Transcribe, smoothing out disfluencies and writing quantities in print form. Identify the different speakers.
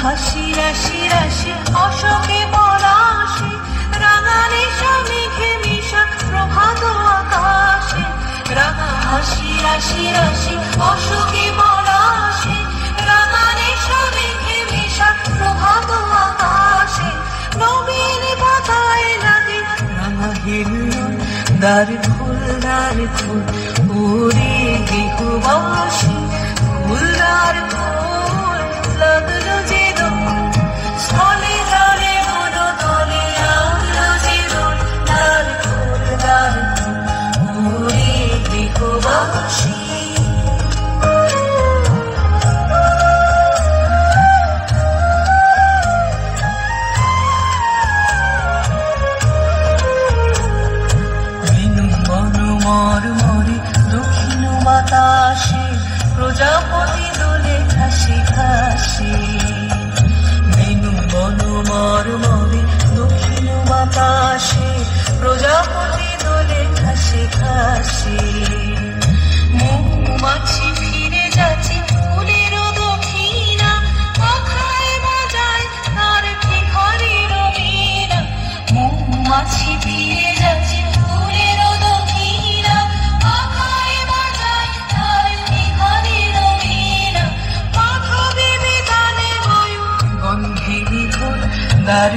Speaker 1: হাসি রাশি রাশি অশোকে পলাশে, রাঙা নেশা মেঘে মিশা প্রভাত আকাশে। রাঙা হাসি রাশি রাশি অশোকে পলাশে, রাঙা নেশা মেঘে মিশা প্রভাত আকাশে। নবীন পাতায় লাগে রাঙা হিল্লোল, দ্বার ফুল ওরে গৃহবাসী। ফুলদার ফুল লাগলো যে দোল, স্থলে জলে মনো তলে লাগলো যে দোল। দ্বার ফুল ওরে গৃহবাসী। মরমরে দক্ষিণ বাতাসে, প্রজাপতি দোলে ঘাসে ঘাসে। বেনু বন মরমরে দক্ষিণ বাতাসে, প্রজাপতি দোলে ঘাসে ঘাসে। মৌমাছি ফিরে যাচ্ছে ফুলের দক্ষিণা, পাখায় বাজায় তার ভিখারির বীণা। মৌমাছি ফিরে যাচ্ছে ফুলের দক্ষিণা, পাখায় বাজায় তার ভিখারির বীণা। পাখা বেবে তালে বায়ু গন্ধে বিধুর, দ্বার